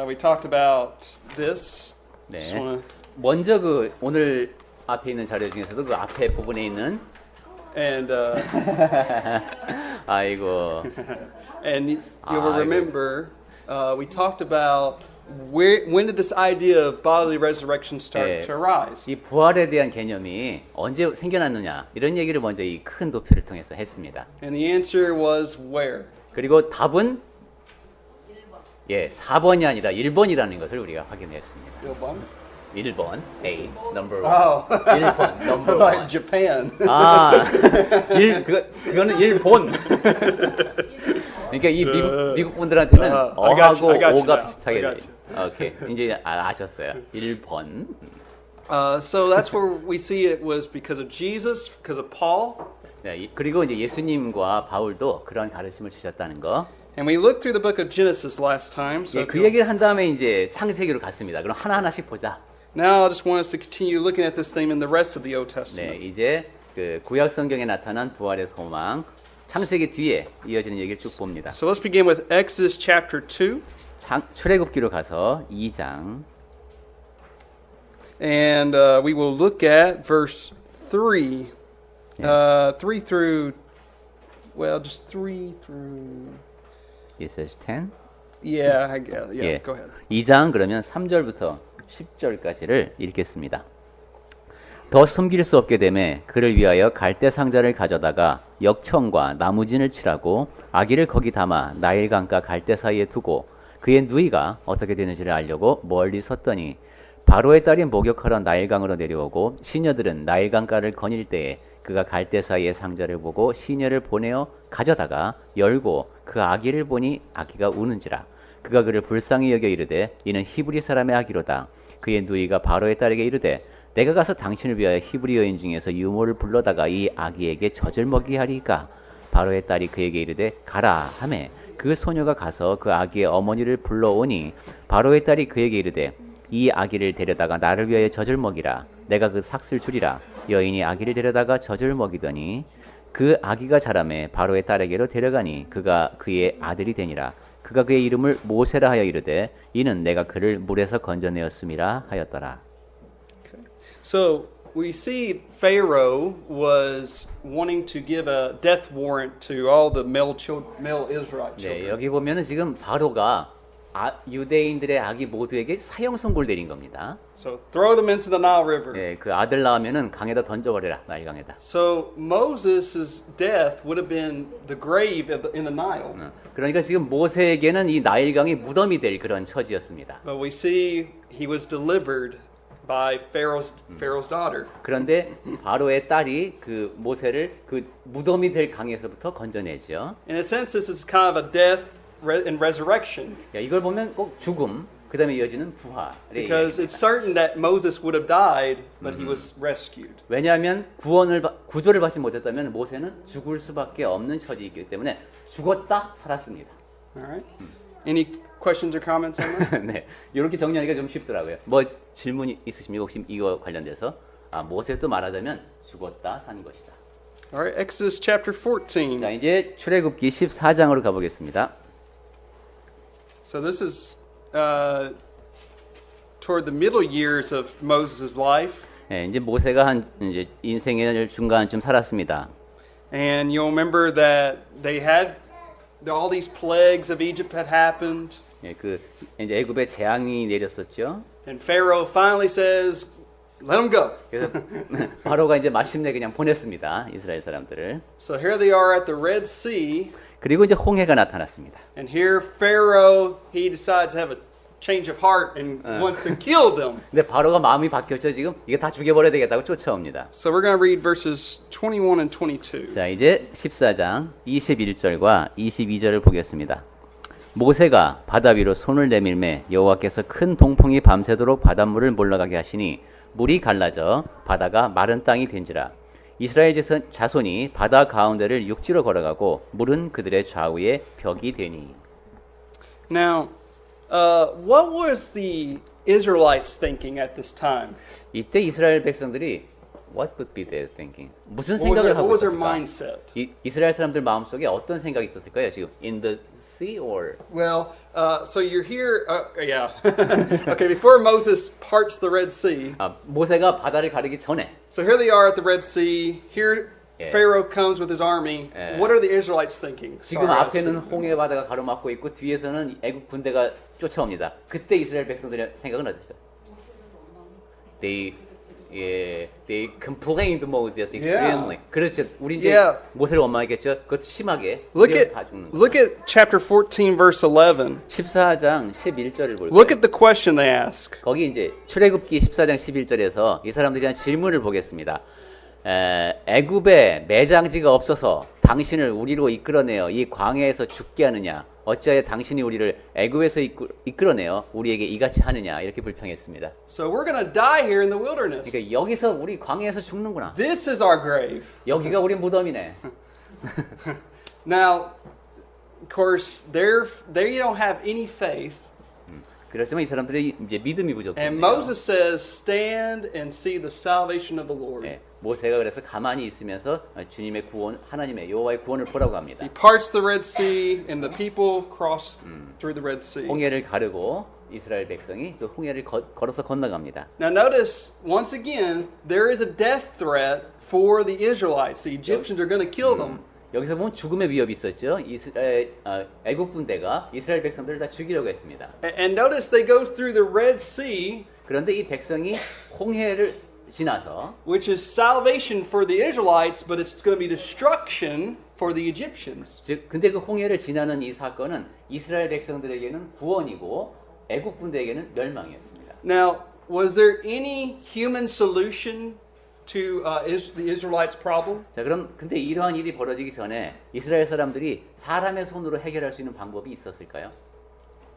we talked about this. 네. Just wanna, 먼저 그 오늘 앞에 있는 자료 중에서도 그 앞에 부분에 있는 and 아이고 and you'll 아이고. remember we talked about when did this idea of bodily resurrection start 네. to arise? 이 부활에 대한 개념이 언제 생겨났느냐 이런 얘기를 먼저 이 큰 도표를 통해서 했습니다. And the answer was where? 그리고 답은 4번이 아니라 1번이라는 것을 우리가 확인했습니다. 1번 A number 1. Oh, 1번 number like 1. Japan. 아, 그거는 일본. 그러니까 이 미국 분들한테는 I got you, 어하고 I got you 오가 now. 비슷하게 I got 돼요. 오케이, 이제 아셨어요. 1번. So that's where we see it was because of Jesus, because of Paul. 네, 그리고 이제 예수님과 바울도 그런 가르침을 주셨다는 거. And we looked through the book of Genesis last time. So 예, 그 얘기를 한 다음에 이제 창세기로 갔습니다. 그럼 하나하나씩 보자. now I just want us to continue looking at this theme in the rest of the Old 네, Testament. 이제 그 구약 성경에 나타난 부활의 소망, 창세기 뒤에 이어지는 얘기를 쭉 봅니다. So let's begin with Exodus chapter 2. 출애굽기로 가서 2장. And we will look at verse 3. 3 through, well, just 3 through, It says 10. yeah, I guess. Yeah, 예. go ahead. 2장 그러면 3절부터 10절까지를 읽겠습니다. 더 숨길 수 없게 되매 그를 위하여 갈대 상자를 가져다가 역청과 나무진을 칠하고 아기를 거기 담아 나일강과 갈대 사이에 두고 그의 누이가 어떻게 되는지를 알려고 멀리 섰더니 바로의 딸이 목욕하러 나일강으로 내려오고 시녀들은 나일강가를 거닐 때에 그가 갈대 사이의 상자를 보고 시녀를 보내어 가져다가 열고 그 아기를 보니 아기가 우는지라 그가 그를 불쌍히 여겨 이르되 이는 히브리 사람의 아기로다. 그의 누이가 바로의 딸에게 이르되 내가 가서 당신을 위하여 히브리 여인 중에서 유모를 불러다가 이 아기에게 젖을 먹이게 하리까. 바로의 딸이 그에게 이르되 가라 하매 그 소녀가 가서 그 아기의 어머니를 불러오니 바로의 딸이 그에게 이르되 이 아기를 데려다가 나를 위하여 젖을 먹이라. 내가 그 삭슬 주리라. 여인이 아기를 데려다가 젖을 먹이더니 그 아기가 자라매 바로의 딸에게로 데려가니 그가 그의 아들이 되니라. 그가 그의 이름을 모세라 하여 이르되 이는 내가 그를 물에서 건져내었음이라 하였더라. So we see Pharaoh was wanting to give a death warrant to all the male Israelite 네, children. 여기 보면은 지금 바로가 유대인들의 아기 모두에게 사형 선고를 내린 겁니다. So throw them into the Nile River. 네, 그 아들 낳으면은 강에다 던져버려라, 나일강에다. So Moses' death would have been the grave in the Nile. 그러니까 지금 모세에게는 이 나일강이 무덤이 될 그런 처지였습니다. But we see he was delivered by Pharaoh's daughter. 그런데 바로의 딸이 그 모세를 그 무덤이 될 강에서부터 건져내죠. In a sense, this is kind of a death and resurrection. 이걸 보면 꼭 죽음, 그 다음에 이어지는 부활의 Because 이야기입니다. it's certain that Moses would have died, but he was rescued. 왜냐하면 구조를 받지 못했다면 모세는 죽을 수밖에 없는 처지이기 때문에 죽었다 살았습니다. All right. Any questions or comments on that? 네, 이렇게 정리하기가 좀 쉽더라고요. 뭐 질문이 있으십니까? 혹시 이거 관련돼서 모세도 말하자면 죽었다 산 것이다. All right. Exodus chapter 14. 자, 이제 출애굽기 14장으로 가보겠습니다. So this is toward the middle years of Moses' life. 네, 이제 모세가 이제 인생의 중간쯤 살았습니다. And you'll remember that they had all these plagues of Egypt had happened. 예, 그 이제 애굽에 재앙이 내렸었죠. And Pharaoh finally says, let them go. 그래서 바로가 이제 마침내 그냥 보냈습니다. 이스라엘 사람들을. So here they are at the Red Sea. 그리고 이제 홍해가 나타났습니다. And here Pharaoh, he decides to have a change of heart and wants to kill them. 근데 바로가 마음이 바뀌었죠. 지금 이게 다 죽여버려야 되겠다고 쫓아옵니다. So we're going to read verses 21 and 22. 자, 이제 14장 21절과 22절을 보겠습니다. 모세가 바다 위로 손을 내밀매 여호와께서 큰 동풍이 밤새도록 바닷물을 몰러가게 하시니 물이 갈라져 바다가 마른 땅이 된지라. 이스라엘 자손이 바다 가운데를 육지로 걸어가고 물은 그들의 좌우에 벽이 되니. Now, what was the Israelites thinking at this time? 이때 이스라엘 백성들이 what would be their thinking? 무슨 What 생각을 하고 was their 있었을까? mindset? 이스라엘 사람들 마음속에 어떤 생각이 있었을까요? 지금 in the Sea or Well, so you're here. Yeah. Okay, before Moses parts the Red Sea. 모세가 바다를 가르기 전에 So here they are at the Red Sea. Here Yeah. Pharaoh comes with his army. Yeah. What are the Israelites thinking? 지금 Sorry, I 앞에는 shouldn't- 홍해 바다가 가로막고 있고 뒤에서는 애국 군대가 쫓아옵니다. 그때 이스라엘 백성들의 생각은 어땠어요? They complained Moses extremely. 그렇죠. 우리 이제 Yeah. 모세를 원망했겠죠. 그것도 심하게. Look 우리가 at 다 죽는 거. look at chapter 14 verse 11. 14장 11절을 볼까요? Look at the question they ask. 거기 이제 출애굽기 14장 11절에서 이 사람들이 한 질문을 보겠습니다. 애굽에 매장지가 없어서 당신을 우리로 이끌어내어 이 광야에서 죽게 하느냐? 어찌하여 당신이 우리를 애굽에서 이끌어내어 우리에게 이같이 하느냐? 이렇게 불평했습니다. So we're going to die here in the wilderness. 그러니까 여기서 우리 광야에서 죽는구나. This is our grave. 여기가 우리 무덤이네. Now, of course, they don't have any faith. 그렇지만 이 사람들이 이제 믿음이 And 부족해요. Moses says, "Stand and see the salvation of the Lord." 네, 모세가 그래서 가만히 있으면서 주님의 구원, 하나님의 여호와의 구원을 보라고 합니다. He parts the Red Sea, and the people cross through the Red Sea. 홍해를 가르고 이스라엘 백성이 또 홍해를 걸어서 건너갑니다. Now, notice once again, there is a death threat for the Israelites. The Egyptians are going to kill them. 여기서 보면 죽음의 위협이 있었죠. 애국 군대가 이스라엘 백성들을 다 죽이려고 했습니다. And notice they go through the Red Sea, 그런데 이 백성이 홍해를 지나서 which is salvation for the Israelites, but it's going to be destruction for the Egyptians. 즉 근데 그 홍해를 지나는 이 사건은 이스라엘 백성들에게는 구원이고 애국 군대에게는 멸망이었습니다. Now, was there any human solution to the Israelites' problem? 자, 그럼 근데 이러한 일이 벌어지기 전에 이스라엘 사람들이 사람의 손으로 해결할 수 있는 방법이 있었을까요?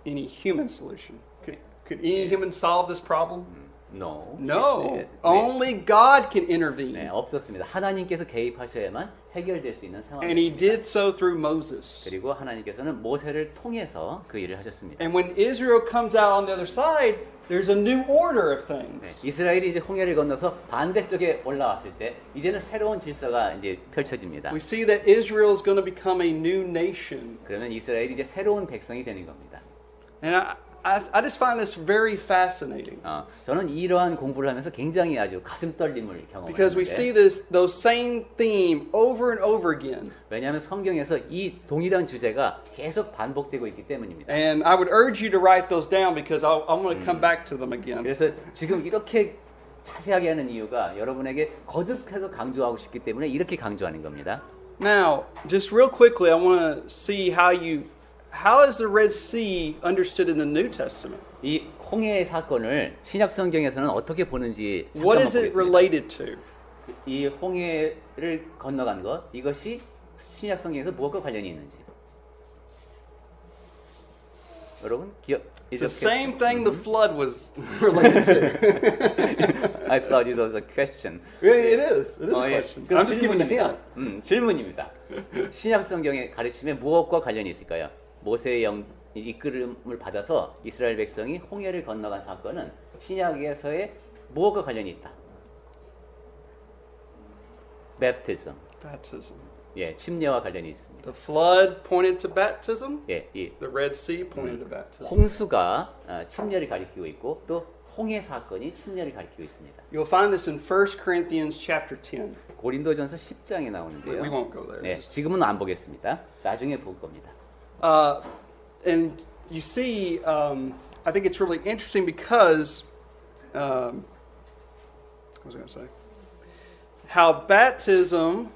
Any human solution? Could any human solve this problem? No. No. 네, Only God can intervene. 네, 없었습니다. 하나님께서 개입하셔야만 해결될 수 있는 And he 상황입니다. did so through Moses. 그리고 하나님께서는 모세를 통해서 그 일을 하셨습니다. And when Israel comes out on the other side, there's a new order of things. 네, 이스라엘이 이제 홍해를 건너서 반대쪽에 올라왔을 때 이제는 새로운 질서가 이제 펼쳐집니다. We see that Israel is going to become a new nation. 그러면 이스라엘이 이제 새로운 백성이 되는 겁니다. And I just find this very fascinating. 저는 이러한 공부를 하면서 굉장히 아주 가슴 떨림을 Because we see 경험했는데 those same theme over and over again. 왜냐하면 성경에서 이 동일한 주제가 계속 반복되고 있기 때문입니다. And I would urge you to write those down because I want to come back to them again. 그래서 지금 이렇게 자세하게 하는 이유가 여러분에게 거듭해서 강조하고 싶기 때문에 이렇게 강조하는 겁니다. Now, just real quickly, I want to see how is the Red Sea understood in the New Testament? 이 홍해의 사건을 신약 성경에서는 어떻게 보는지 잠깐만 What is it 보겠습니다. related to? 이 홍해를 건너간 것 이것이 신약 성경에서 무엇과 관련이 있는지 여러분 기억 It's the same thing the flood was related to. I thought it was a question. It is. It is a 예. question. 그럼 I'm just giving you a hint. 질문입니다. 신약 성경의 가르침에 무엇과 관련이 있을까요? 모세의 영 이끌음을 받아서 이스라엘 백성이 홍해를 건너간 사건은 신약에서의 무엇과 관련이 있다? Baptism. Baptism. 예, 침례와 관련이 있습니다. The flood pointed to baptism. 예, 이 The Red Sea pointed to baptism. 홍수가 침례를 가리키고 있고 또 홍해 사건이 침례를 가리키고 있습니다. You'll find this in 1 Corinthians chapter 10. 고린도전서 10장에 We 나오는데요. won't go there. 네, 지금은 안 보겠습니다. 나중에 볼 겁니다. And you see, I think it's really interesting because, what was I going to say? How baptism,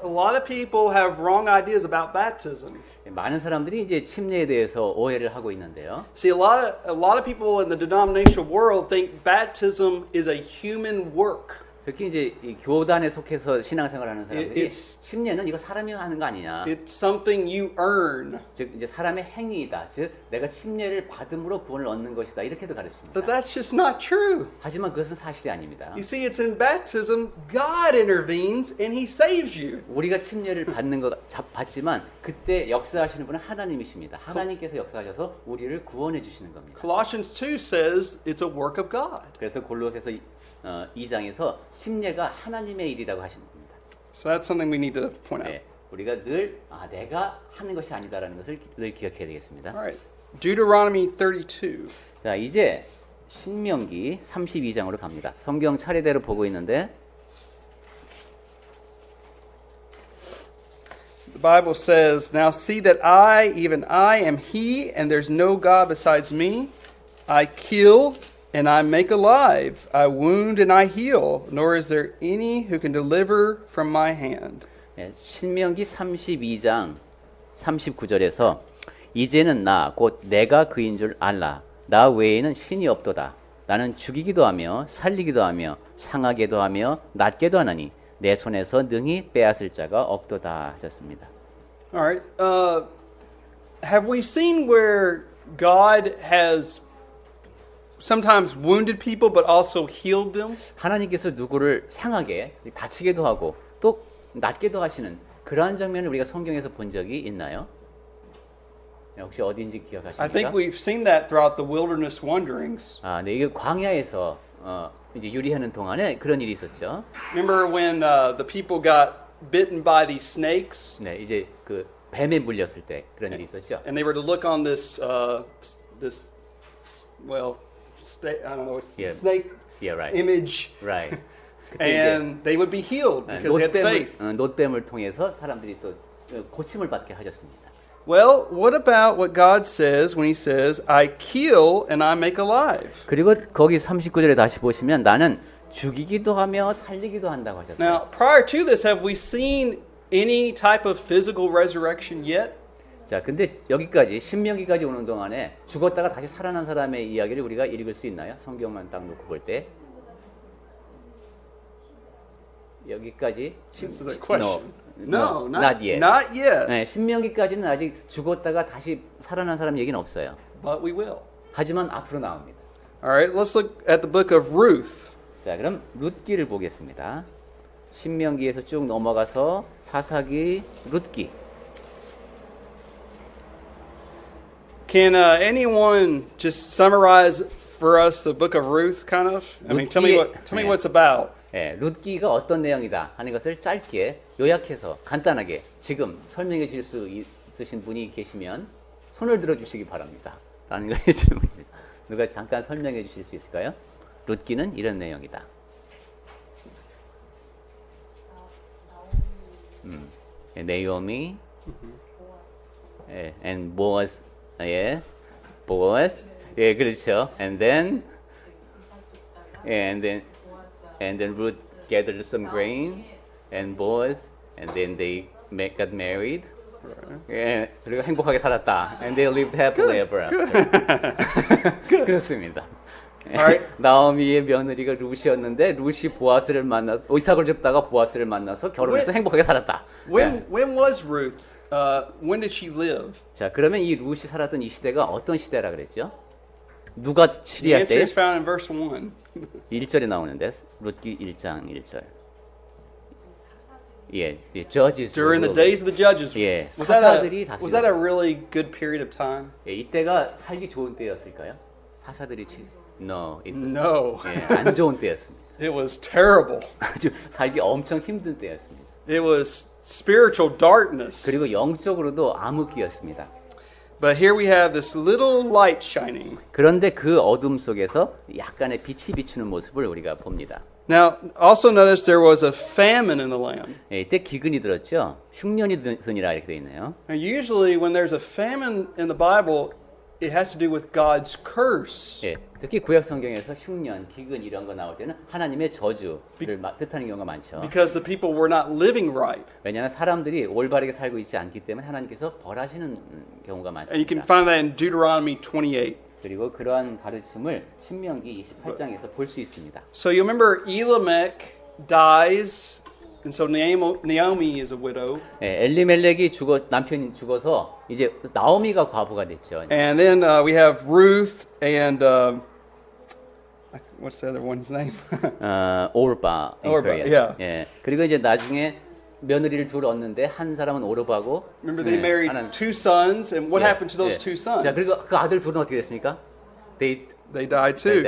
a lot of people have wrong ideas about baptism. 많은 사람들이 이제 침례에 대해서 오해를 하고 있는데요. See, a lot of people in the denominational world think baptism is a human work. 특히 이제 이 교단에 속해서 신앙생활하는 사람들이 It's- 침례는 이거 사람이 하는 거 아니냐. It's something you earn. 즉 이제 사람의 행위이다. 즉 내가 침례를 받음으로 구원을 얻는 것이다. 이렇게도 가르칩니다. But that's just not true. 하지만 그것은 사실이 아닙니다. You see, it's in baptism, God intervenes and He saves you. 우리가 침례를 받지만 그때 역사하시는 분은 하나님이십니다. 하나님께서 역사하셔서 우리를 구원해 주시는 겁니다. Colossians 2 says it's a work of God. 그래서 골로새서 2장에서 침례가 하나님의 일이라고 하시는 겁니다. So that's something we need to point out. 네, 우리가 늘 내가 하는 것이 아니다라는 것을 늘 기억해야 되겠습니다. All right. Deuteronomy 32. 자, 이제 신명기 32장으로 갑니다. 성경 차례대로 보고 있는데 The Bible says, Now see that I, even I, am He, and there's no God besides me. I kill, and I make alive. I wound, and I heal. Nor is there any who can deliver from my hand. 예, 신명기 32장 39절에서 이제는 나 곧 내가 그인 줄 알라. 나 외에는 신이 없도다. 나는 죽이기도 하며 살리기도 하며 상하게도 하며 낫게도 하나니 내 손에서 능히 빼앗을 자가 없도다 하셨습니다. All right. Have we seen where God has sometimes wounded people but also healed them? 하나님께서 누구를 상하게 다치게도 하고 또 낫게도 하시는 그러한 장면을 우리가 성경에서 본 적이 있나요? 혹시 어딘지 기억하십니까? I think we've seen that throughout the wilderness wanderings. 네, 이게 광야에서 이제 유리하는 동안에 그런 일이 있었죠. Remember when the people got bitten by these snakes? 네, 이제 그 뱀에 물렸을 때 그런 일이 있었죠. And they were to look on this, I don't know, Yeah. snake Yeah, right. image, Right. 그때 이제 and they would be healed because they had faith. 노뱀을 통해서 사람들이 또 고침을 받게 하셨습니다. Well, what about what God says when He says, I kill and I make alive? 그리고 거기 39절에 다시 보시면 나는 죽이기도 하며 살리기도 한다고 하셨어요. Now, prior to this, have we seen any type of physical resurrection yet? 자, 근데 여기까지 신명기까지 오는 동안에 죽었다가 다시 살아난 사람의 이야기를 우리가 읽을 수 있나요? 성경만 딱 놓고 볼 때. 여기까지 This is a question. No, not yet. Not yet, 네, 신명기까지는 아직 죽었다가 다시 살아난 사람 얘기는 없어요. but we will. 하지만 앞으로 나옵니다. All right, let's look at the book of Ruth. 자, 그럼 룻기를 보겠습니다. 신명기에서 쭉 넘어가서 사사기, 룻기. Can anyone just summarize for us the book of Ruth, kind of? I mean, tell me Yeah. what it's about. 예, 룻기가 어떤 내용이다 하는 것을 짧게 요약해서 간단하게 지금 설명해 주실 수 있으신 분이 계시면 손을 들어 주시기 바랍니다. 라는 것이 질문입니다. 누가 잠깐 설명해 주실 수 있을까요? 룻기는 이런 내용이다. 네오미, and Boaz, Boaz, 그렇죠. And then Ruth gathered some grain, and Boaz, and then they got married. 예, 그리고 행복하게 살았다. And they lived happily ever after. 그렇습니다. Alright. 나오미의 며느리가 룻이었는데 룻이 보아스를 만나서 이삭을 줍다가 보아스를 만나서 결혼해서 행복하게 살았다. When was Ruth? When did she live? 자, 그러면 이 룻이 살았던 이 시대가 어떤 시대라 그랬죠? 누가 The 치리할 answer 때 is found in verse 1. 1절에 나오는데 룻기 1장 1절. 예, judges During the ruled. days of the judges. 예, Was 사사들이 was that a really good period of time? 예, 이때가 살기 좋은 때였을까요? 사사들이 No, it was, No. 예, 안 좋은 때였습니다. It was terrible. 아주 살기 엄청 힘든 때였습니다. It was spiritual darkness. 그리고 영적으로도 암흑기였습니다. But here we have this little light shining. 그런데 그 어둠 속에서 약간의 빛이 비추는 모습을 우리가 봅니다. Now, also notice there was a famine in the land. 예, 이때 기근이 들었죠. 흉년이 드니라 이렇게 돼 있네요. Now, usually when there's a famine in the Bible, it has to do with God's curse. 예, 특히 구약 성경에서 흉년, 기근 이런 거 나올 때는 하나님의 저주를 뜻하는 경우가 많죠. Because the people were not living right. 왜냐하면 사람들이 올바르게 살고 있지 않기 때문에 하나님께서 벌하시는 경우가 And you can 많습니다. find that in Deuteronomy 28. 그리고 그러한 가르침을 신명기 28장에서 볼 수 있습니다. So you remember Elimelech dies, and so Naomi is a widow. 예, 엘리멜렉이 남편이 죽어서 이제 나오미가 과부가 됐죠. And then we have Ruth and what's the other one's name? 오르바, 오르바, yeah. 예, 그리고 이제 나중에 며느리를 둘 얻는데 한 사람은 오르바고. Remember they 네, married 하나는- two sons, and what 예, happened to those 예. two sons? 자, 그리고 그 아들 둘은 어떻게 됐습니까? They died too.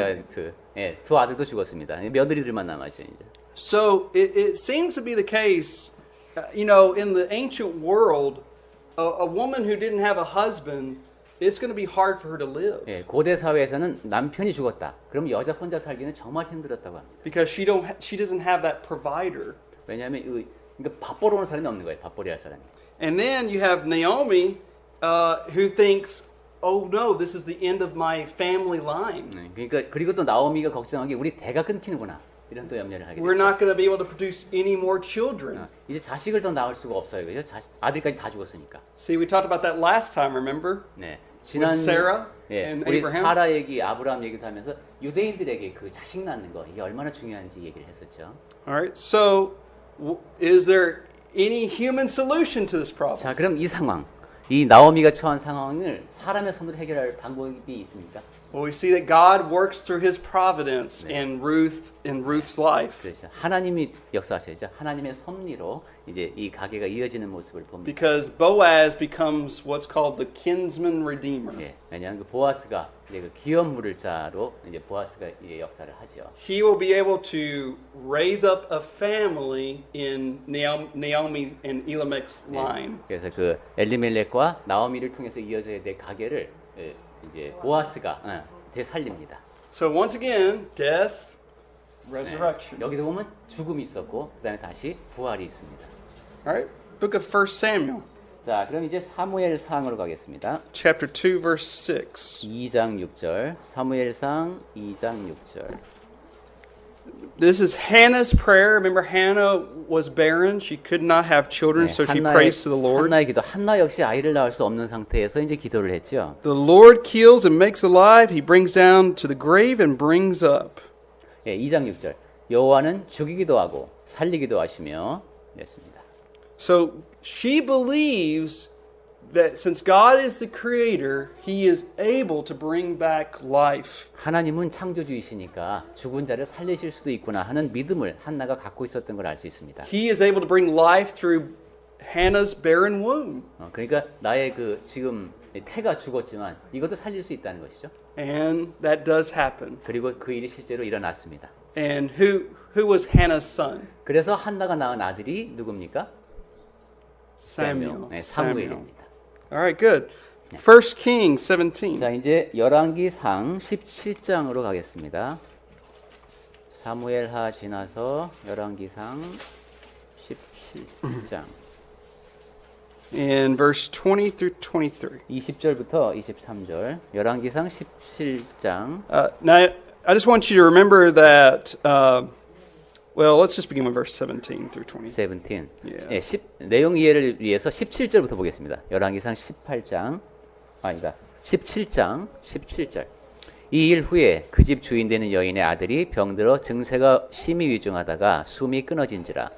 두 아들도 죽었습니다. 며느리들만 남았죠 이제. So it seems to be the case you know, in the ancient world, a woman who didn't have a husband, it's going to be hard for her to live 예, 고대 사회에서는 남편이 죽었다. 그럼 여자 혼자 살기는 정말 힘들었다고 합니다. because she doesn't have that provider. 왜냐하면 그러니까 밥 벌어 오는 사람이 없는 거예요. 밥벌이 할 사람이. And then you have Naomi, who thinks, "Oh no, this is the end of my family line. 그러니까 그리고 또 나오미가 걱정한 게 우리 대가 끊기는구나. 이런 또 염려를 하게 We're 됐죠. not going to be able to produce any more children." 이제 자식을 더 낳을 수가 없어요. 그죠? 아들까지 다 죽었으니까. See, we talked about that last time, remember? 네. With Sarah 예, and 우리 Abraham? 사라 얘기, 아브라함 얘기도 하면서 유대인들에게 그 자식 낳는 거 이게 얼마나 중요한지 얘기를 했었죠. All right. So, is there any human solution to this problem? 자, 그럼 이 상황, 이 나오미가 처한 상황을 사람의 손으로 해결할 방법이 있습니까? Well, we see that God works through His providence in Ruth's life, 그렇죠. 하나님이 역사하셔야죠. 하나님의 섭리로 이제 이 가게가 이어지는 모습을 봅니다. because Boaz becomes what's called the kinsman redeemer. 예, 왜냐하면 그 보아스가 이제 그 기업 물을 자로 이제 보아스가 이 역사를 하죠. He will be able to raise up a family in Naomi and Elimelech's line. 그래서 그 엘리멜렉과 나오미를 통해서 이어져야 될 가게를 이제 보아스가 되살립니다. So once again, death, resurrection. 여기도 보면 죽음이 있었고 그다음에 다시 부활이 있습니다. All right. Book of 1 Samuel, 자, 그럼 이제 사무엘상으로 가겠습니다. chapter 2, verse 6. 2장 6절. 사무엘상 2장 6절. This is Hannah's prayer. Remember, Hannah was barren. She could not have children, so she prays to the Lord. 한나의 기도. 한나 역시 아이를 낳을 수 없는 상태에서 이제 기도를 했죠. The Lord kills and makes alive. He brings down to the grave and brings up. 예, 2장 6절. 여호와는 죽이기도 하고 살리기도 하시며 였습니다. So she believes that since God is the creator, He is able to bring back life. 하나님은 창조주이시니까 죽은 자를 살리실 수도 있구나 하는 믿음을 한나가 갖고 있었던 걸 알 수 있습니다. He is able to bring life through Hannah's barren womb. 그러니까 나의 그 지금 태가 죽었지만 이것도 살릴 수 있다는 것이죠. And that does happen. 그리고 그 일이 실제로 일어났습니다. And who was Hannah's son? 그래서 한나가 낳은 아들이 누굽니까? Samuel. 네, 사무엘입니다. All right, good. 1 Kings 17. 자, 이제 열왕기상 17장으로 가겠습니다. 사무엘하 지나서 열왕기상 17장 In verse 20 through 23. 20절부터 23절. 열왕기상 17장. Now, I just want you to remember that, well, let's just begin with verse 17 through 20. 17. Yeah. 예, 내용 이해를 위해서 17절부터 보겠습니다. 열왕기상 18장. 아니다. 17장 17절. 이 일 후에 그 집 주인 되는 여인의 아들이 병들어 증세가 심히 위중하다가 숨이 끊어진지라.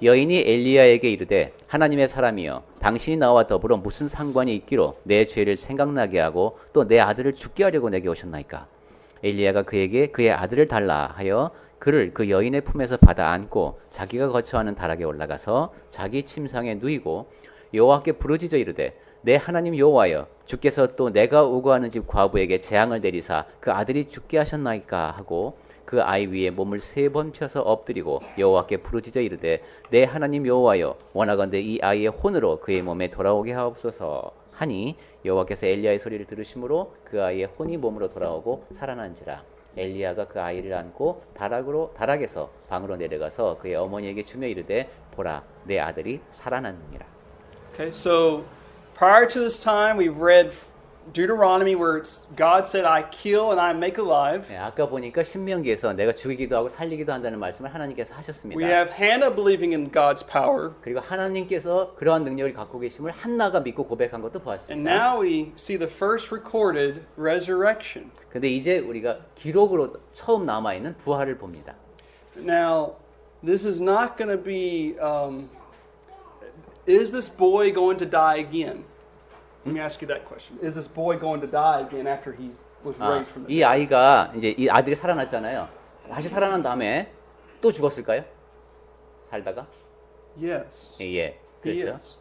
여인이 엘리야에게 이르되 하나님의 사람이여 당신이 나와 더불어 무슨 상관이 있기로 내 죄를 생각나게 하고 또 내 아들을 죽게 하려고 내게 오셨나이까. 엘리야가 그에게 그의 아들을 달라 하여 그를 그 여인의 품에서 받아 안고 자기가 거처하는 다락에 올라가서 자기 침상에 누이고 여호와께 부르짖어 이르되 내 하나님 여호와여 주께서 또 내가 오고하는 집 과부에게 재앙을 내리사 그 아들이 죽게 하셨나이까 하고 그 아이 위에 몸을 3번 펴서 엎드리고 여호와께 부르짖어 이르되 내 하나님 여호와여 원하건대 이 아이의 혼으로 그의 몸에 돌아오게 하옵소서 하니 여호와께서 엘리야의 소리를 들으심으로 그 아이의 혼이 몸으로 돌아오고 살아난지라. 엘리야가 그 아이를 안고 다락에서 방으로 내려가서 그의 어머니에게 주며 이르되 보라 내 아들이 살아났느니라. Okay, so prior to this time, we've read Deuteronomy where God said, I kill and I make alive. 네, 아까 보니까 신명기에서 내가 죽이기도 하고 살리기도 한다는 말씀을 하나님께서 하셨습니다. We have Hannah believing in God's power. 그리고 하나님께서 그러한 능력을 갖고 계심을 한나가 믿고 고백한 것도 And 보았습니다. now we see the first recorded resurrection. 근데 이제 우리가 기록으로 처음 남아있는 부활을 봅니다. Now, this is not going to be, is this boy going to die again? Let me ask you that question. Is this boy going to die again after he was raised from the 이 아이가 이제 이 아들이 살아났잖아요. 다시 살아난 다음에 또 죽었을까요? 살다가? Yes. 예, 그렇죠. Yes.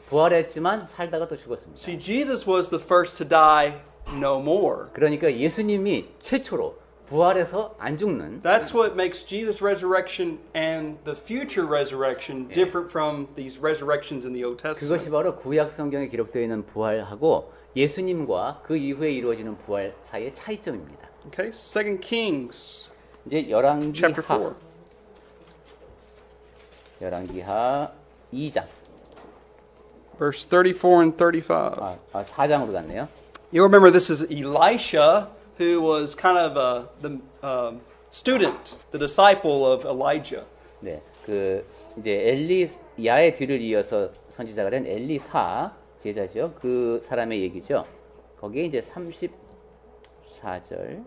부활했지만 살다가 또 죽었습니다. See, Jesus was the first to die no more. 그러니까 예수님이 최초로 부활해서 안 죽는. That's what makes Jesus' resurrection and the future resurrection different from these resurrections in the Old 그것이 Testament. 바로 구약 성경에 기록되어 있는 부활하고 예수님과 그 이후에 이루어지는 부활 사이의 차이점입니다. Okay, 2 Kings 이제 chapter 4. 열왕기하 2장. Verse 34 and 35. 4장으로 갔네요. You remember this is Elisha, who was kind of the student, the disciple of Elijah. 네. 그 이제 엘리야의 뒤를 이어서 선지자가 된 엘리사 제자죠. 그 사람의 얘기죠. 거기에 이제 34절.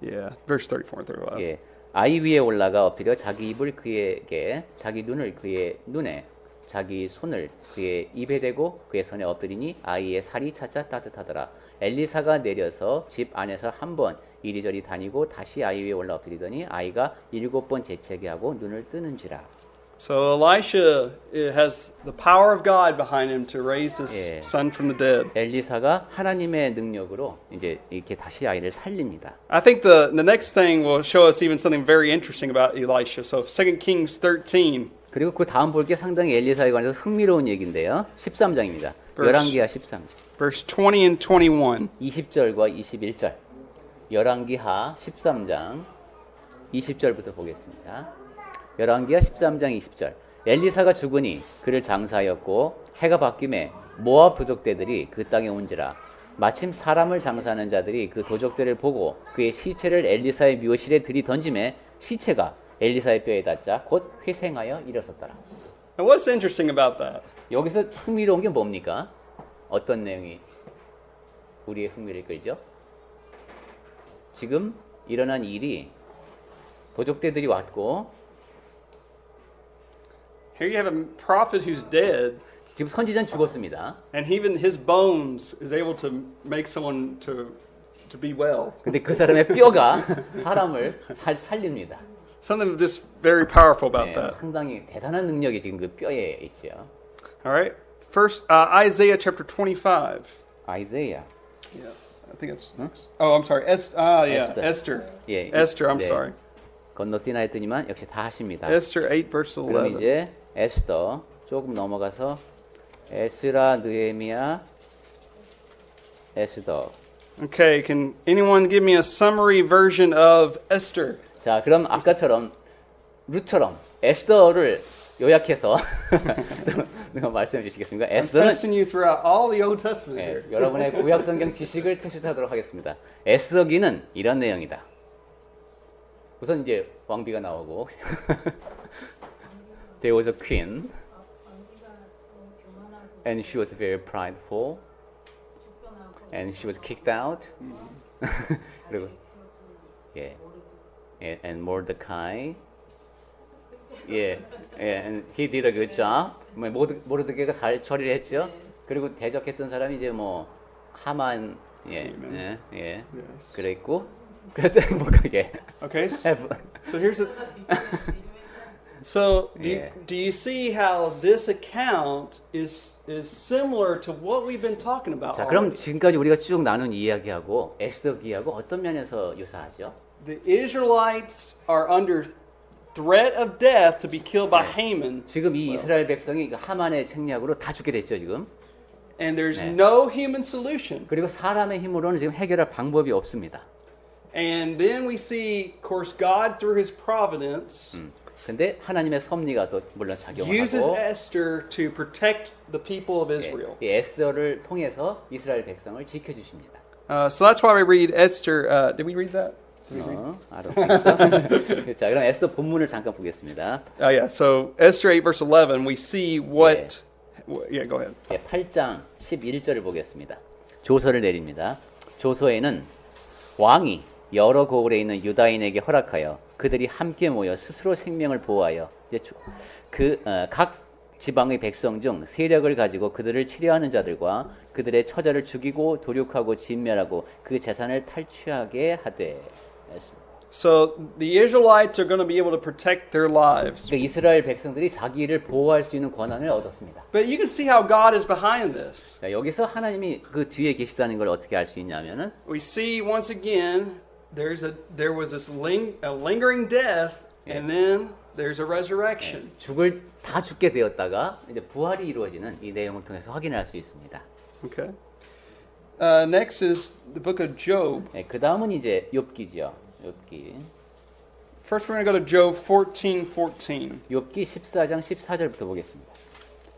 Yeah, verse 34 and 35. 예. 아이 위에 올라가 엎드려 자기 입을 그에게 자기 눈을 그의 눈에 자기 손을 그의 입에 대고 그의 손에 엎드리니 아이의 살이 차차 따뜻하더라. 엘리사가 내려서 집 안에서 한 번 이리저리 다니고 다시 아이 위에 올라 엎드리더니 아이가 7번 재채기 하고 눈을 뜨는지라. So Elisha has the power of God behind him to raise his Yeah. son from the dead. 엘리사가 하나님의 능력으로 이제 이렇게 다시 아이를 살립니다. I think the next thing will show us even something very interesting about Elisha. So 2 Kings 13. 그리고 그 다음 볼 게 상당히 엘리사에 관해서 흥미로운 얘기인데요. 13장입니다. Verse- 열왕기하 13장. Verse 20 and 21. 20절과 21절. 열왕기하 13장 20절부터 보겠습니다. 열왕기하 13장 20절. 엘리사가 죽으니 그를 장사하였고 해가 바뀜에 모압 도적대들이 그 땅에 온지라. 마침 사람을 장사하는 자들이 그 도적대를 보고 그의 시체를 엘리사의 묘실에 들이던짐에 시체가 엘리사의 뼈에 닿자 곧 회생하여 일어섰더라. Now what's interesting about that? 여기서 흥미로운 게 뭡니까? 어떤 내용이 우리의 흥미를 끌죠? 지금 일어난 일이 도적대들이 왔고 Here you have a prophet who's dead, 지금 선지자는 죽었습니다. and even his bones is able to make someone to be well. 근데 그 사람의 뼈가 사람을 살립니다. Something just very powerful about 네, that. 상당히 대단한 능력이 지금 그 뼈에 있죠. All right. First, Isaiah chapter 25. 아이사야. Yeah, I think it's. Oh, I'm sorry. Esther. 예, Esther. I'm 네, sorry. 건너뛰나 했더니만 역시 다 하십니다. Esther 8 verse 그럼 11. 이제 에스더 조금 넘어가서 에스라 느헤미야 에스더. Okay, can anyone give me a summary version of Esther? 자, 그럼 아까처럼 루처럼 에스더를 요약해서 누가 말씀해 주시겠습니까? I'm 에스더는 testing you throughout all the Old Testament 예, here. 여러분의 구약 성경 지식을 테스트하도록 하겠습니다. 에스더기는 이런 내용이다. 우선 이제 왕비가 나오고 There was a queen and she was very prideful and she was kicked out. 그리고 예, 예, and Mordecai. 예, 예, and he did a good job. 모르드게가 잘 처리를 했죠. 그리고 대적했던 사람이 이제 뭐 하만, 예, 예, 예, Yes. 그랬고, 그래서 행복하게. Okay, so here's a. So Yeah. do you see how this account is similar to what we've been talking about? 자, 그럼 already? 지금까지 우리가 쭉 나눈 이야기하고 에스더기하고 어떤 면에서 유사하죠? The Israelites are under threat of death to be killed by Haman, 지금 이 이스라엘 백성이 그 하만의 책략으로 다 죽게 됐죠, 지금. and there's Yeah. no human solution. 그리고 사람의 힘으로는 지금 해결할 방법이 없습니다. And then we see, of course, God through His providence 근데 하나님의 섭리가 또 물론 uses 작용하고 Esther to protect the people of Israel. 이 에스더를 통해서 이스라엘 백성을 지켜주십니다. So that's why we read Esther. Did we read that? I don't think so. 자, 그럼 에스더 본문을 잠깐 보겠습니다. Yeah. So Esther 8 verse 11, we see what. Yeah, go ahead. 예, 8장 11절을 보겠습니다. 조서를 내립니다. 조서에는 왕이 여러 고을에 있는 유다인에게 허락하여 그들이 함께 모여 스스로 생명을 보호하여 각 지방의 백성 중 세력을 가지고 그들을 치려하는 자들과 그들의 처자를 죽이고 도륙하고 진멸하고 그 재산을 탈취하게 하되. So the Israelites are going to be able to protect their lives. 그러니까 이스라엘 백성들이 자기를 보호할 수 있는 권한을 얻었습니다. But you can see how God is behind this. 자, 여기서 하나님이 그 뒤에 계시다는 걸 어떻게 알 수 있냐면은 We see once again there was this lingering death, and then there's a resurrection. 다 죽게 되었다가 이제 부활이 이루어지는 이 내용을 통해서 확인할 수 있습니다. Okay. Next is the book of Job. 네, 그 다음은 이제 욥기죠. 욥기. First, we're going to go to Job 14:14. 욥기 14장 14절부터 보겠습니다.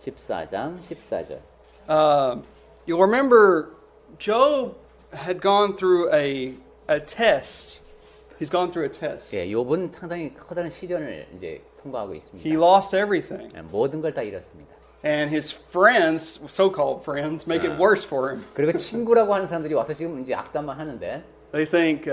14장 14절. You'll remember Job had gone through a test. He's gone through a test. 예, 욥은 상당히 커다란 시련을 이제 통과하고 있습니다. He lost everything. 예, 모든 걸 다 잃었습니다. And his friends, so-called friends, make it worse for him. 그리고 친구라고 하는 사람들이 와서 지금 이제 악담만 하는데 They think,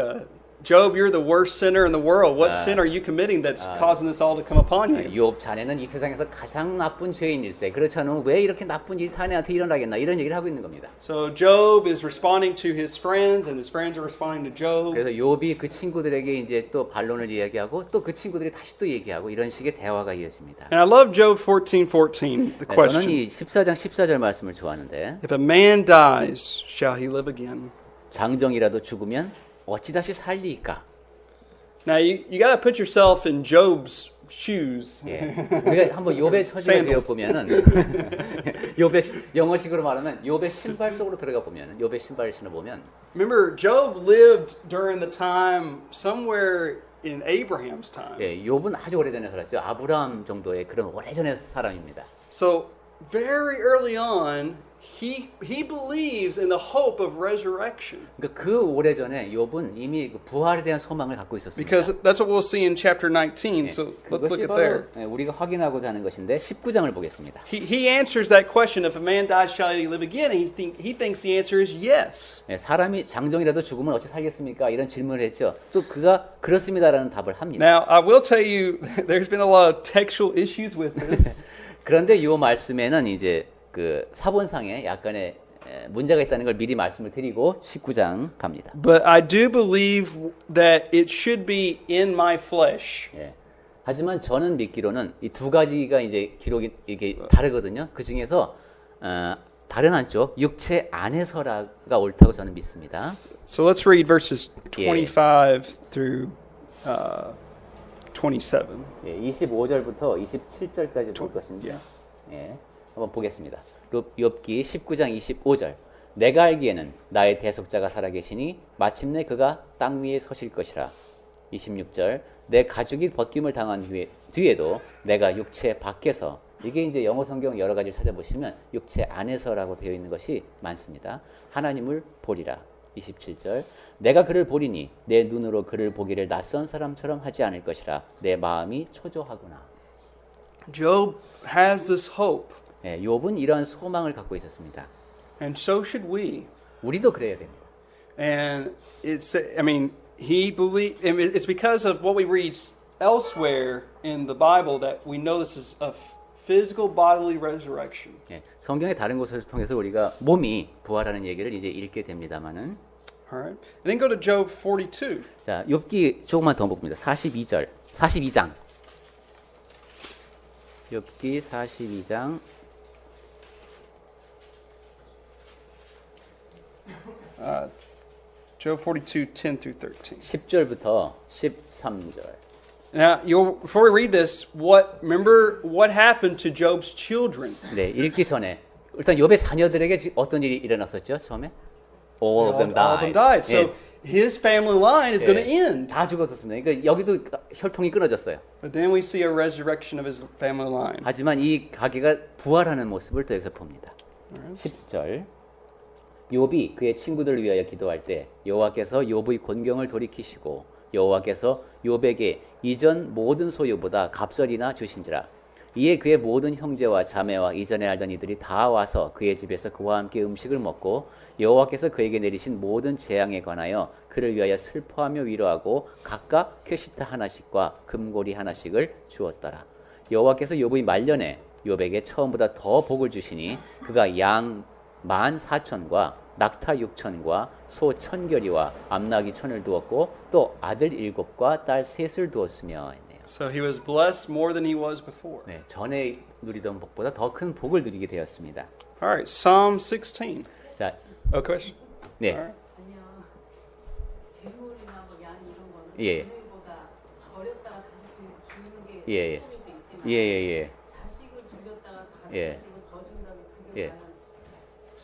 Job, you're the worst sinner in the world. What sin are you committing that's causing this all to come upon you? 욥 자네는 이 세상에서 가장 나쁜 죄인일세. 그렇지 않으면 왜 이렇게 나쁜 일이 자네한테 일어나겠나 이런 얘기를 하고 있는 겁니다. So Job is responding to his friends, and his friends are responding to Job. 그래서 욥이 그 친구들에게 이제 또 반론을 이야기하고 또 그 친구들이 다시 또 얘기하고 이런 식의 대화가 이어집니다. And I love Job 14:14. The 네, 저는 question: 이 14장 14절 말씀을 좋아하는데 If a man dies, shall he live again? 장정이라도 죽으면 어찌 다시 살리이까? Now you got to put yourself in Job's shoes. 예. 우리가 한번 욥의 처지를 배워 보면은 욥의 영어식으로 말하면 욥의 신발 속으로 들어가 보면 욥의 신발을 신어 보면 Remember, Job lived during the time somewhere in Abraham's time. 예, 욥은 아주 오래전에 살았죠. 아브라함 정도의 그런 오래전의 사람입니다. So very early on, he believes in the hope of resurrection. 그러니까 그 오래전에 욥은 이미 그 부활에 대한 소망을 갖고 있었습니다. Because that's what we'll see in chapter 19. So let's look 그것이 at 바로 there. 예, 우리가 확인하고자 하는 것인데 19장을 보겠습니다. He answers that question: If a man dies, shall he live again? And he thinks the answer is yes. 예, 사람이 장정이라도 죽으면 어찌 살겠습니까? 이런 질문을 했죠. 또 그가 그렇습니다라는 답을 합니다. Now I will tell you, there's been a lot of textual issues with this. 그런데 이 말씀에는 이제 그 사본상에 약간의 문제가 있다는 걸 미리 말씀을 드리고 19장 갑니다. But I do believe that it should be in my flesh. 예. 하지만 저는 믿기로는 이 두 가지가 이제 기록이 이게 다르거든요. 그 중에서 다른 한쪽 육체 안에서라가 옳다고 저는 믿습니다. So let's read verses 25 through 27. 예, 25절부터 27절까지 볼 것인데, 예, 한번 보겠습니다. 욥기 19장 25절. 내가 알기에는 나의 대속자가 살아계시니 마침내 그가 땅 위에 서실 것이라. 26절. 내 가죽이 벗김을 당한 뒤에도 내가 육체 밖에서, 이게 이제 영어 성경 여러 가지를 찾아보시면 육체 안에서라고 되어 있는 것이 많습니다. 하나님을 보리라. 27절. 내가 그를 보리니 내 눈으로 그를 보기를 낯선 사람처럼 하지 않을 것이라. 내 마음이 초조하구나. Job has this hope, 예, 욥은 이러한 소망을 갖고 있었습니다. and so should we. 우리도 그래야 됩니다. And it's because of what we read elsewhere in the Bible that we know this is a physical bodily resurrection. 예, 성경의 다른 곳을 통해서 우리가 몸이 부활하는 얘기를 이제 읽게 됩니다만은, All right. And then go to Job 42. 자, 욥기 조금만 더 봅니다. 42장. 욥기 42장. Job 42, 10 through 13. 10절부터 13절. Now, before we read this, remember what happened to Job's children? 네, 읽기 전에 일단 욥의 자녀들에게 어떤 일이 일어났었죠? 처음에? All of them died. So his family line is going to end. 다 죽었었습니다. 그러니까 여기도 혈통이 끊어졌어요. But then we see a resurrection of his family line. 하지만 이 가게가 부활하는 모습을 또 여기서 봅니다. 10절. 욥이 그의 친구들을 위하여 기도할 때 여호와께서 욥의 곤경을 돌이키시고 여호와께서 욥에게 이전 모든 소유보다 갑절이나 주신지라. 이에 그의 모든 형제와 자매와 이전에 알던 이들이 다 와서 그의 집에서 그와 함께 음식을 먹고 여호와께서 그에게 내리신 모든 재앙에 관하여 그를 위하여 슬퍼하며 위로하고 각각 쾌시타 하나씩과 금고리 하나씩을 주었더라. 여호와께서 욥의 말년에 욥에게 처음보다 더 복을 주시니 그가 양 14,000과 낙타 6,000과 소 1,000결이와 암나귀 1,000을 두었고 또 아들 7과 딸 3을 두었으며 했네요. So he was blessed more than he was before. 네, 전에 누리던 복보다 더 큰 복을 누리게 되었습니다. All right, Psalm 16. 자, Oh, question? 네, All right. 아니요. 재물이나 뭐 양 이런 거는 예. 며느리보다 버렸다가 다시 주는 게 예. 소통일 수 있지만 예. 자식을 죽였다가 다른 예. 자식을 더 준다는 그게 예. 과연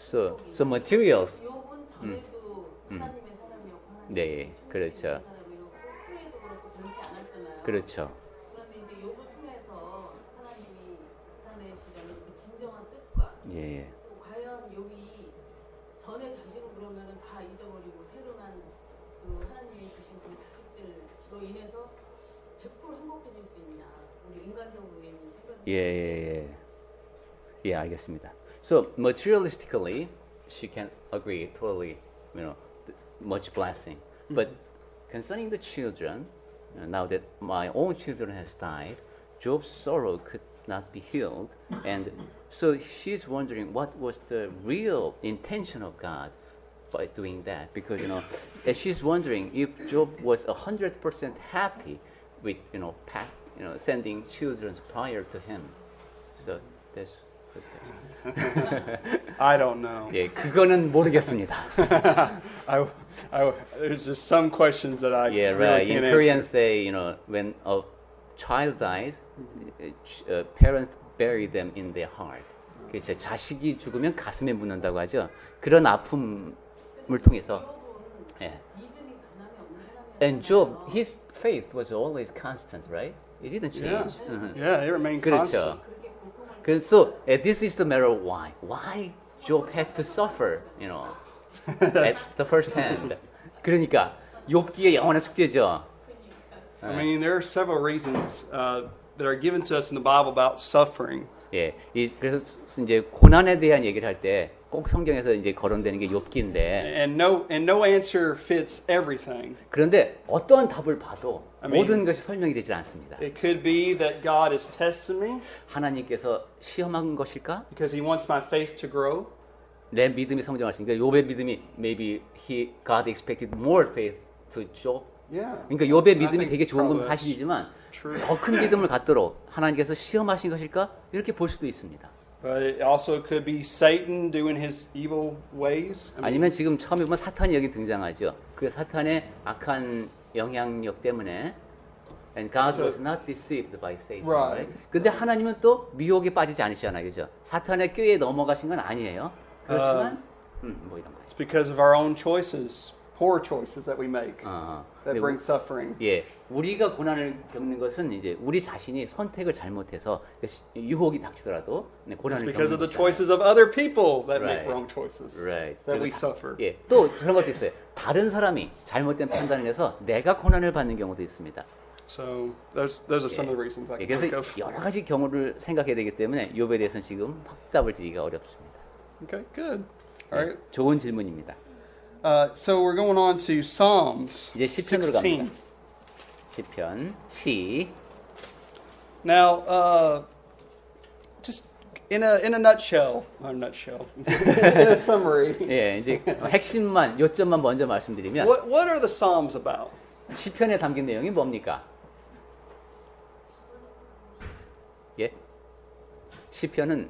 So materials. 욥은 전에도 하나님의 사람이었고 하나님의 네, 그렇죠. 사람이었고 후에도 그렇고 변치 않았잖아요. 그렇죠. 그런데 이제 욥을 통해서 하나님이 나타내시려는 그 진정한 뜻과 예. 또 과연 욥이 전에 자식은 그러면은 다 잊어버리고 새로 난 그 하나님이 주신 그 자식들로 인해서 100% 행복해질 수 있냐? 우리 인간적인 생각이 예, 알겠습니다. So materialistically, she can agree totally, much blessing. But concerning the children, now that my own children has died, Job's sorrow could not be healed, and so she's wondering what was the real intention of God by doing that, because and she's wondering if Job was 100% happy with sending children prior to him. So that's I don't know. 예, 그거는 모르겠습니다. There's just some questions that I Yeah, really right. In can't Korean answer. say, when a child dies, parents bury them in their heart. 그렇죠. 자식이 죽으면 가슴에 묻는다고 하죠. 그런 아픔을 통해서. 욥은 예. 믿음이 변함이 없는 사람이었잖아요. And Job, his faith was always constant, right? It didn't Yeah, change. yeah, it remained 그렇죠. constant. 그렇게 고통을 So this is the matter of why. Why Job had to suffer, at the first hand. 그러니까 욥기의 영원한 숙제죠. I mean, there are several reasons that are given to us in the Bible about suffering. 예, 그래서 이제 고난에 대한 얘기를 할 때 꼭 성경에서 이제 거론되는 게 욥기인데, And no answer fits everything. 그런데 어떠한 답을 봐도 I mean- 모든 것이 설명이 되질 않습니다. It could be that God is testing me 하나님께서 시험한 것일까? because He wants my faith to grow. 내 믿음이 성장하시니까 욥의 믿음이 maybe God expected more faith to Job. Yeah. 그러니까 욥의 I 믿음이 think 되게 좋은 건 probably that's 사실이지만 true. 더 큰 믿음을 갖도록 하나님께서 시험하신 것일까? 이렇게 볼 수도 있습니다. But it also could be Satan doing his evil ways. I mean, 아니면 지금 처음에 보면 사탄이 여기 등장하죠. 그 사탄의 악한 영향력 때문에 and God So- was not deceived by Satan. Right. 근데 하나님은 또 미혹에 빠지지 않으시잖아요. 그죠? 사탄의 꾀에 넘어가신 건 아니에요. 그렇지만 뭐 이런 거. it's because of our own choices, poor choices that we make that 근데 bring suffering. 예, 우리가 고난을 겪는 것은 이제 우리 자신이 선택을 잘못해서 유혹이 닥치더라도 It's 고난을 because of 겪는 the 것이잖아요. choices of other people that make Right. wrong choices Right. that we 그리고 suffer. 예, 또 그런 것도 있어요. 다른 사람이 잘못된 판단을 해서 내가 고난을 받는 경우도 있습니다. So those are some of the reasons I 예, can think 그래서 of. 여러 가지 경우를 생각해야 되기 때문에 욥에 대해서는 지금 확답을 드리기가 어렵습니다. Okay, good. All right. 좋은 질문입니다. So we're going on to Psalms 이제 시편으로 16. 갑니다. 시편 시 Now, just in a nutshell, not a nutshell, in a summary, 예, 이제 핵심만 요점만 먼저 말씀드리면 what are the Psalms about? 시편에 담긴 내용이 뭡니까? 예? 시편은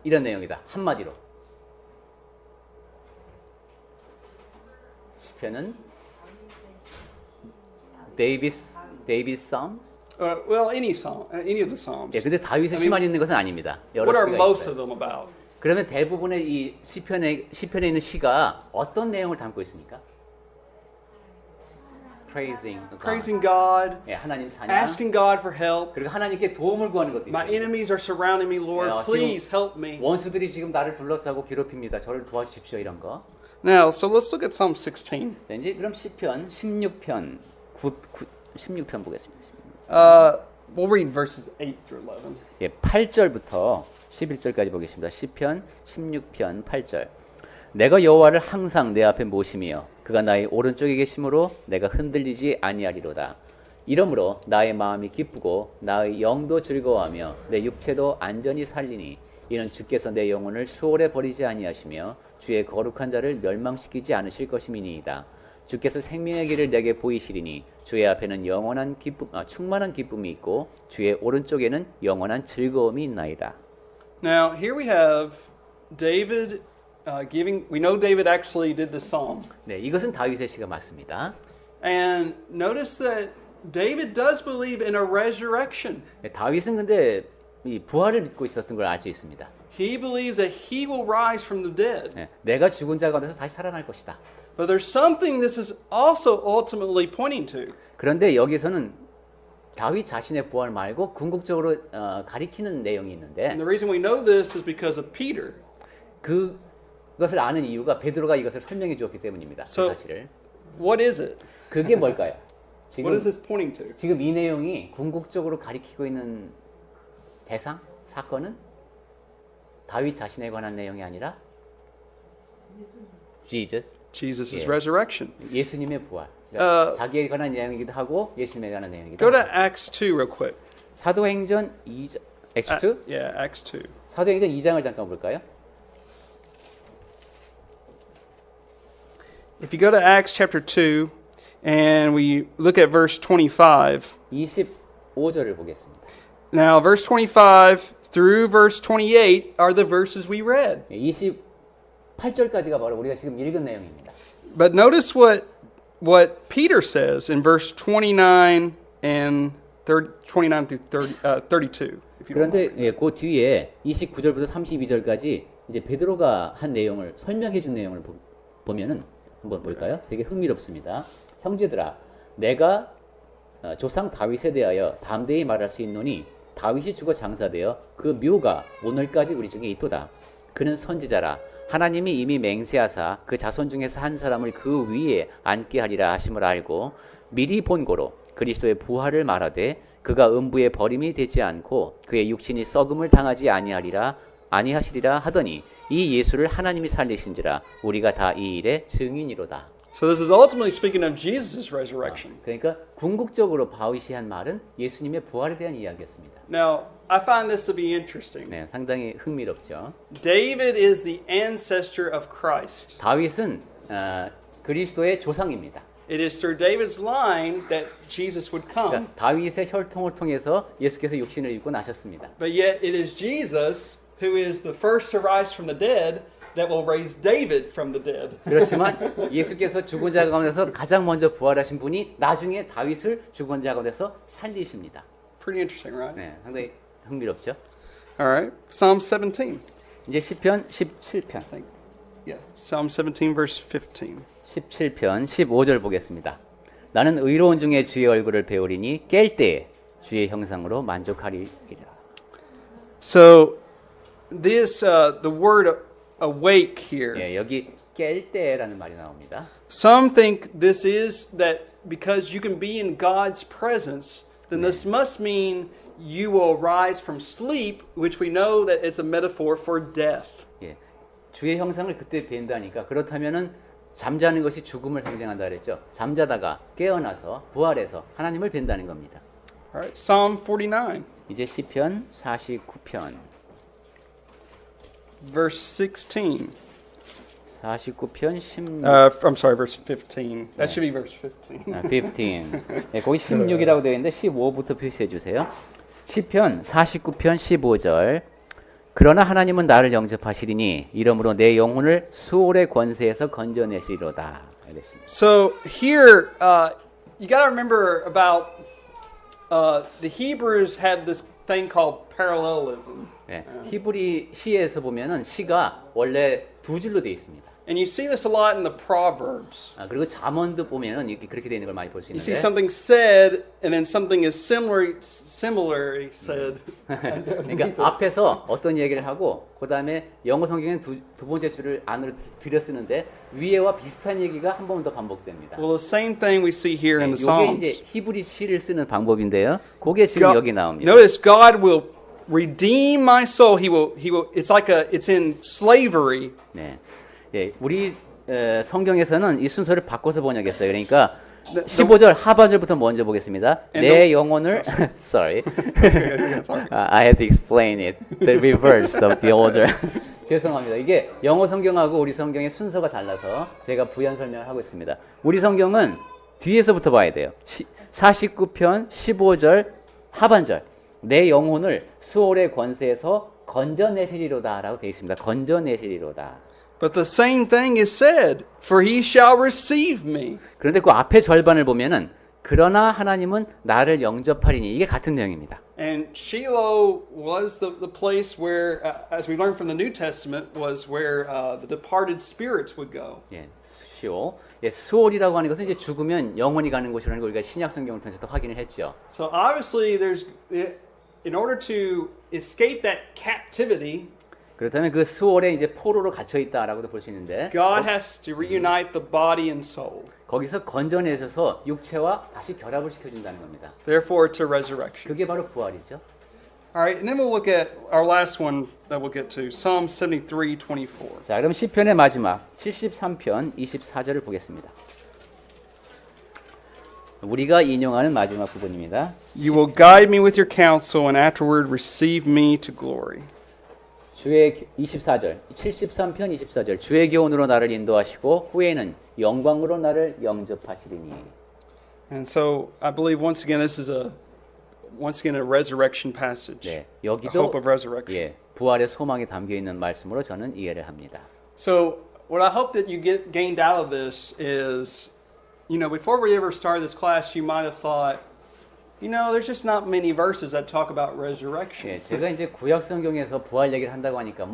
이런 내용이다. 한마디로. 시편은 데이비드 Psalms? Well, any psalm, any of the Psalms. 예, 근데 다윗의 시만 있는 것은 아닙니다. 여러 What are 시가 most 있어요. of them about? 그러면 대부분의 이 시편에 있는 시가 어떤 내용을 담고 있습니까? Praising God. Praising God, 예, 하나님 찬양. asking God for help. 그리고 하나님께 도움을 구하는 것도 My 있어요. enemies are surrounding me, Lord. Yeah, Please help me. 원수들이 지금 나를 둘러싸고 괴롭힙니다. 저를 도와주십시오. 이런 거. Now, so let's look at Psalm 16. 자, 이제 그럼 시편 16편 16편 보겠습니다. We'll read verses 8 through 11. 예, 8절부터 11절까지 보겠습니다. 시편 16편 8절. 내가 여호와를 항상 내 앞에 모시며 그가 나의 오른쪽에 계심으로 내가 흔들리지 아니하리로다. 이러므로 나의 마음이 기쁘고 나의 영도 즐거워하며 내 육체도 안전히 살리니 이는 주께서 내 영혼을 수월에 버리지 아니하시며 주의 거룩한 자를 멸망시키지 않으실 것임이니이다. 주께서 생명의 길을 내게 보이시리니 주의 앞에는 영원한 기쁨, 충만한 기쁨이 있고 주의 오른쪽에는 영원한 즐거움이 있나이다. Now, here we have David giving. We know David actually did the psalm, 네, 이것은 다윗의 시가 맞습니다. and notice that David does believe in a resurrection. 네, 다윗은 근데 이 부활을 믿고 있었던 걸 알 수 있습니다. He believes that he will rise from the dead. 네, 내가 죽은 자 가운데서 다시 살아날 것이다. But there's something this is also ultimately pointing to. 그런데 여기서는 다윗 자신의 부활 말고 궁극적으로 가리키는 내용이 있는데 And the reason we know this is because of Peter. 그것을 아는 이유가 베드로가 이것을 설명해 주었기 때문입니다. 그 So- 사실을. What is it? 그게 뭘까요? What is this pointing to? 지금 이 내용이 궁극적으로 가리키고 있는 대상, 사건은 다윗 자신에 관한 내용이 아니라 Jesus, Jesus' Yeah. resurrection. 예수님의 부활. 그러니까 어, 자기에 관한 내용이기도 하고 예수님에 관한 내용이기도 Go to 하고. Acts 2 real quick. 사도행전 2장, Acts 2? Yeah, Acts 2. 사도행전 2장을 잠깐 볼까요? If you go to Acts chapter 2 and we look at verse 25. 25절을 보겠습니다. Now, verse 25 through verse 28 are the verses we read. 28절까지가 바로 우리가 지금 읽은 내용입니다. But notice what Peter says in verse 29 and 29 through 32. If you don't mind. 그런데 예, 그 뒤에 29절부터 32절까지 이제 베드로가 한 내용을 설명해 준 내용을 보면은 한번 볼까요? 되게 흥미롭습니다. 형제들아, 내가 조상 다윗에 대하여 담대히 말할 수 있노니 다윗이 죽어 장사되어 그 묘가 오늘까지 우리 중에 있도다. 그는 선지자라 하나님이 이미 맹세하사 그 자손 중에서 한 사람을 그 위에 앉게 하리라 하심을 알고 미리 본고로 그리스도의 부활을 말하되 그가 음부에 버림이 되지 않고 그의 육신이 썩음을 당하지 아니하시리라 하더니 이 예수를 하나님이 살리신지라 우리가 다 이 일의 증인이로다. So this is ultimately speaking of Jesus' resurrection. 그러니까 궁극적으로 바윗이 한 말은 예수님의 부활에 대한 이야기였습니다. Now, I find this to be interesting. 네, 상당히 흥미롭죠. David is the ancestor of Christ. 다윗은 그리스도의 조상입니다. It is through David's line that Jesus would come. 그러니까 다윗의 혈통을 통해서 예수께서 육신을 입고 나셨습니다. But yet it is Jesus who is the first to rise from the dead that will raise David from the dead. 그렇지만 예수께서 죽은 자 가운데서 가장 먼저 부활하신 분이 나중에 다윗을 죽은 자 가운데서 살리십니다. Pretty interesting, right? 네, 상당히 흥미롭죠. All right. Psalm 17. 이제 시편 17편. Yeah. Psalm 17 verse 15. 17편 15절 보겠습니다. 나는 의로운 중에 주의 얼굴을 배우리니 깰 때에 주의 형상으로 만족하리이다. So this the word awake here. 예, 여기 깰 때라는 말이 나옵니다. Some think this is that because you can be in God's presence, then this must mean you will rise from sleep, which we know that it's a metaphor for death. 예, 주의 형상을 그때 뵌다니까 그렇다면은 잠자는 것이 죽음을 상징한다 그랬죠. 잠자다가 깨어나서 부활해서 하나님을 뵌다는 겁니다. All right. Psalm 49 이제 시편 49편 verse 16. 49편 16 I'm sorry, verse 15. That should be verse 15. 15. 네, 거기 16이라고 되어 있는데 15부터 표시해 주세요. 시편 49편 15절. 그러나 하나님은 나를 영접하시리니 이러므로 내 영혼을 수월의 권세에서 건져내시리로다. 알겠습니다. So here, you got to remember about the Hebrews had this thing called parallelism. 네, 히브리 시에서 보면은 시가 원래 두 줄로 되어 있습니다. And you see this a lot in the Proverbs. 그리고 잠언도 보면은 이렇게 그렇게 되어 있는 걸 많이 볼 수 You see 있는데 something said, and then something is similarly said. 그러니까 앞에서 어떤 얘기를 하고 그 다음에 영어 성경은 두 번째 줄을 안으로 들여 쓰는데 위에와 비슷한 얘기가 한 번 더 반복됩니다. Well, the same thing we see here in the 이게 이제 Psalms. 히브리 시를 쓰는 방법인데요. 그게 지금 여기 나옵니다. Notice God will redeem my soul. He will. It's in slavery. 네, 예, 우리 성경에서는 이 순서를 바꿔서 번역했어요. 그러니까 15절 하반절부터 먼저 보겠습니다. 내 영혼을 sorry, I had to explain it. The reverse of the order. 죄송합니다. 이게 영어 성경하고 우리 성경의 순서가 달라서 제가 부연 설명을 하고 있습니다. 우리 성경은 뒤에서부터 봐야 돼요. 49편 15절 하반절. 내 영혼을 수월의 권세에서 건져내시리로다라고 되어 있습니다. 건져내시리로다. But the same thing is said, for he shall receive me. 그런데 그 앞에 절반을 보면은 그러나 하나님은 나를 영접하리니 이게 같은 내용입니다. And Shiloh was the place where, as we learned from the New Testament, was where the departed spirits would go. 예, 시오. 예, 수올이라고 하는 것은 이제 죽으면 영원히 가는 곳이라는 걸 우리가 신약 성경을 통해서 확인을 했죠. So obviously, in order to escape that captivity, 그렇다면 그 수올에 이제 포로로 갇혀 있다라고도 볼 수 있는데 God has to reunite the body and soul. 거기서 건져내셔서 육체와 다시 결합을 시켜준다는 겁니다. Therefore, it's a resurrection. 그게 바로 부활이죠. All right, and then we'll look at our last one that we'll get to, Psalm 73:24. 자, 그럼 시편의 마지막 73편 24절을 보겠습니다. 우리가 인용하는 마지막 부분입니다. You will guide me with your counsel, and afterward receive me to glory. 주의 24절, 73편 24절. 주의 교훈으로 나를 인도하시고 후에는 영광으로 나를 영접하시리니. And so I believe once again this is a resurrection passage. 네, A 여기도 hope of resurrection. 예, 부활의 소망이 담겨 있는 말씀으로 저는 이해를 합니다. So what I hope that you gained out of this is, before we ever started this class, you might have thought, there's just not many verses that talk about resurrection. 예, 제가 이제 구약 성경에서 부활 얘기를 한다고 하니까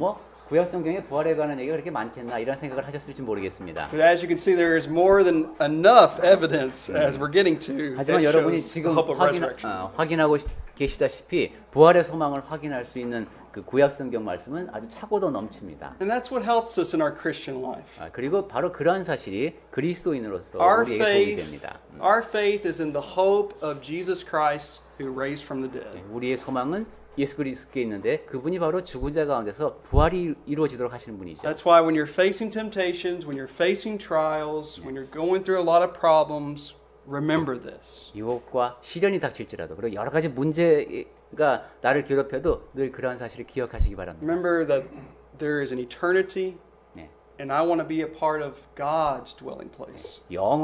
구약 성경에 부활에 관한 얘기가 그렇게 많겠나 이런 생각을 하셨을지 모르겠습니다. But as you can see, there is more than enough evidence as we're getting to 하지만 that 여러분이 shows the 지금 hope of resurrection. 확인하고 계시다시피 부활의 소망을 확인할 수 있는 그 구약 성경 말씀은 아주 차고도 넘칩니다. And that's what helps us in our Christian life. 그리고 바로 그러한 사실이 그리스도인으로서 Our 우리에게 도움이 faith, 됩니다. our faith is in the hope of Jesus Christ who raised from the dead. 우리의 소망은 예수 그리스도께 있는데 그분이 바로 죽은 자 가운데서 부활이 이루어지도록 하시는 분이죠. That's why when you're facing temptations, when you're facing trials, when you're going through a lot of problems, remember this. 유혹과 시련이 닥칠지라도 그리고 여러 가지 문제가 나를 괴롭혀도 늘 그러한 사실을 기억하시기 바랍니다. Remember that there is an eternity, 네. and I want to be a part of God's dwelling place. 영